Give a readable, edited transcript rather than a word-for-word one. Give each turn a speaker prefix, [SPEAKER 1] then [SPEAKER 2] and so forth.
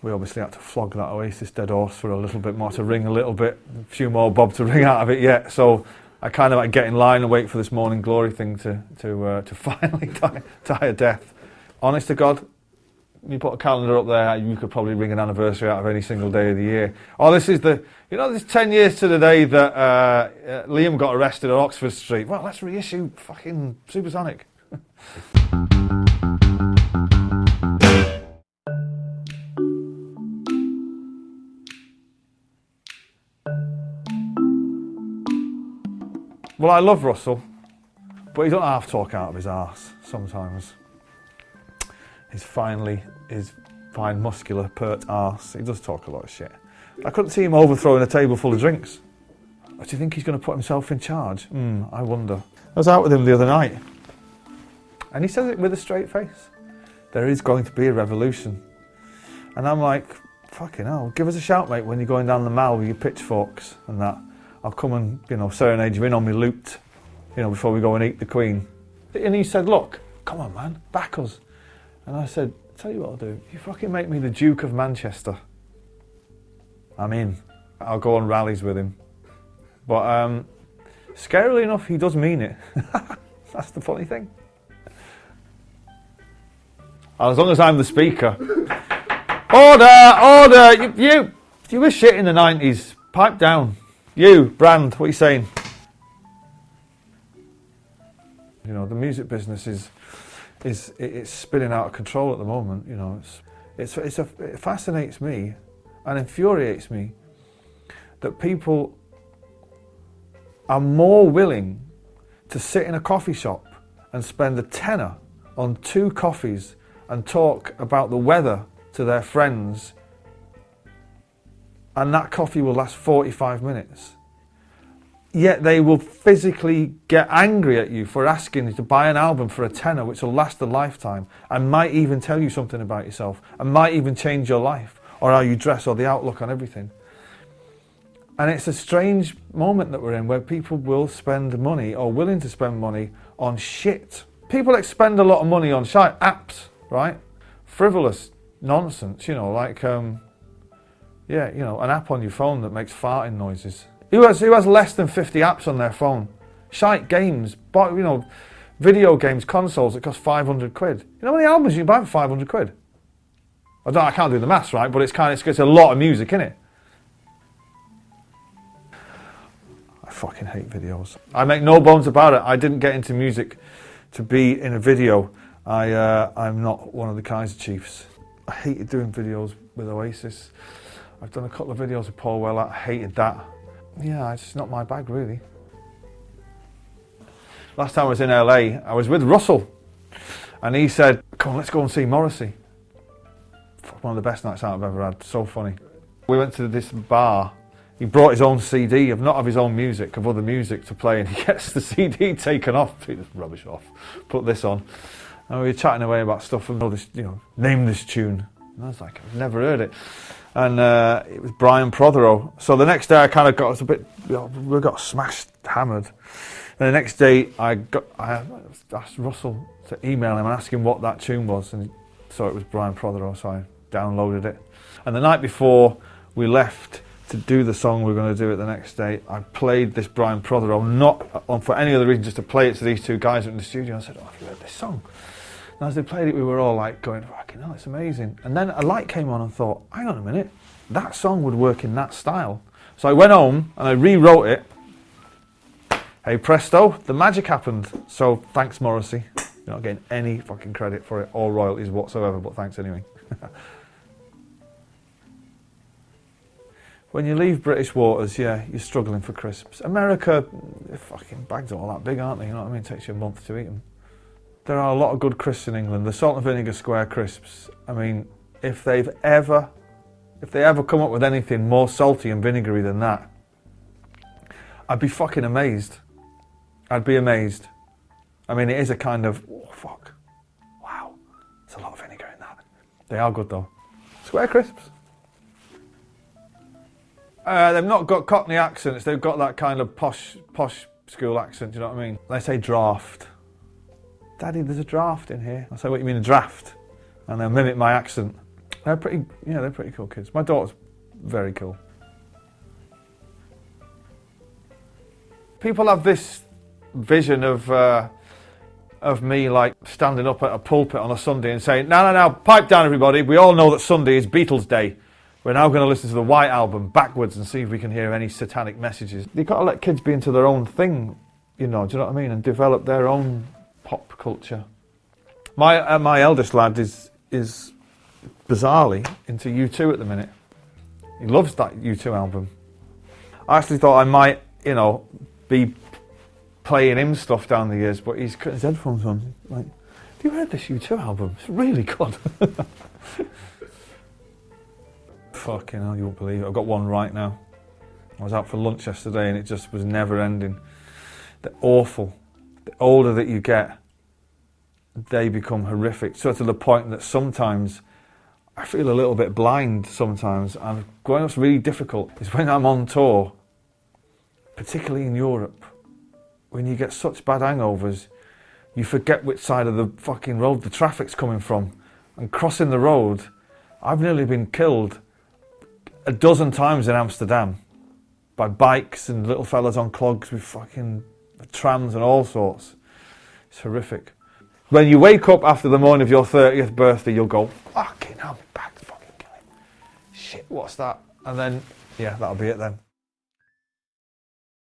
[SPEAKER 1] We obviously had to flog that Oasis dead horse for a little bit more, to ring a little bit, a few more bob to ring out of it yet. So I kind of like get in line and wait for this Morning Glory thing to finally die a death. Honest to God, you put a calendar up there, you could probably ring an anniversary out of any single day of the year. Oh, this is this 10 years to the day that Liam got arrested at Oxford Street. Well, let's reissue fucking Supersonic. Well, I love Russell, but he don't half talk out of his arse sometimes. His fine, muscular, pert arse. He does talk a lot of shit. I couldn't see him overthrowing a table full of drinks. Do you think he's going to put himself in charge? I wonder. I was out with him the other night, and he says it with a straight face. There is going to be a revolution. And I'm like, fucking hell, give us a shout, mate, when you're going down the mall with your pitchforks and that. I'll come and, serenade you in on me looped, before we go and eat the Queen. And he said, look, come on, man, back us. And I said, tell you what I'll do, you fucking make me the Duke of Manchester. I'm in. I'll go on rallies with him. But scarily enough, he does mean it. That's the funny thing. As long as I'm the speaker. Order! You were shit in the 90s. Pipe down. You, Brand, what are you saying? The music business it's spinning out of control at the moment. It fascinates me and infuriates me that people are more willing to sit in a coffee shop and spend a tenner on 2 coffees and talk about the weather to their friends, and that coffee will last 45 minutes. Yet they will physically get angry at you for asking you to buy an album for a tenner, which will last a lifetime, and might even tell you something about yourself, and might even change your life, or how you dress, or the outlook on everything. And it's a strange moment that we're in, where people will spend money, or willing to spend money, on shit. People expend a lot of money on shite apps, right? Frivolous nonsense, an app on your phone that makes farting noises. Who has less than 50 apps on their phone? Shite games, video games, consoles that cost 500 quid. You know how many albums you can buy for 500 quid? I can't do the maths, right? But it's a lot of music, innit? I fucking hate videos. I make no bones about it. I didn't get into music to be in a video. I'm not one of the Kaiser Chiefs. I hated doing videos with Oasis. I've done a couple of videos with Paul Weller. I hated that. Yeah, it's not my bag, really. Last time I was in LA, I was with Russell, and he said, come on, let's go and see Morrissey. One of the best nights out I've ever had. So funny. We went to this bar. He brought his own CD, not of his own music, of other music to play, and he gets the CD taken off. He just rubbish off. Put this on. And we were chatting away about stuff, and name this tune. And I was like, I've never heard it. And it was Brian Prothero. So the next day I kind of got a bit, we got smashed, hammered. And the next day I asked Russell to email him and ask him what that tune was. And so it was Brian Prothero, so I downloaded it. And the night before we left to do the song we were going to do it the next day, I played this Brian Prothero, not for any other reason, just to play it to these 2 guys in the studio. I said, have you heard this song? And as they played it, we were all like going, fucking hell, it's amazing. And then a light came on and thought, hang on a minute, that song would work in that style. So I went home and I rewrote it. Hey presto, the magic happened. So thanks, Morrissey. You're not getting any fucking credit for it or royalties whatsoever, but thanks anyway. When you leave British waters, yeah, you're struggling for crisps. America, fucking bags aren't all that big, aren't they? You know what I mean? It takes you a month to eat them. There are a lot of good crisps in England. The salt and vinegar square crisps, I mean, if they ever come up with anything more salty and vinegary than that, I'd be fucking amazed. I'd be amazed. I mean, it is a kind of, oh fuck, wow, there's a lot of vinegar in that. They are good though. Square crisps. They've not got Cockney accents, they've got that kind of posh school accent, do you know what I mean? They say draft. Daddy, there's a draft in here. I say, what do you mean a draft? And they'll mimic my accent. They're pretty cool kids. My daughter's very cool. People have this vision of me like standing up at a pulpit on a Sunday and saying, no, pipe down everybody, we all know that Sunday is Beatles Day. We're now going to listen to the White Album backwards and see if we can hear any satanic messages. You've got to let kids be into their own thing, you know, do you know what I mean? And develop their own pop culture. My eldest lad is bizarrely into U2 at the minute. He loves that U2 album. I actually thought I might, you know, be playing him stuff down the years, but he's cut his headphones on. Like, have you heard this U2 album? It's really good. Fucking hell, you won't believe it. I've got one right now. I was out for lunch yesterday and it just was never ending. They're awful. The older that you get, they become horrific. So to the point that sometimes I feel a little bit blind sometimes. And growing up's really difficult is when I'm on tour, particularly in Europe, when you get such bad hangovers, you forget which side of the fucking road the traffic's coming from. And crossing the road, I've nearly been killed a dozen times in Amsterdam by bikes and little fellas on clogs with fucking trams and all sorts. It's horrific. When you wake up after the morning of your 30th birthday, you'll go, fucking hell, my back's fucking killing. Shit, what's that? And then, yeah, that'll be it then.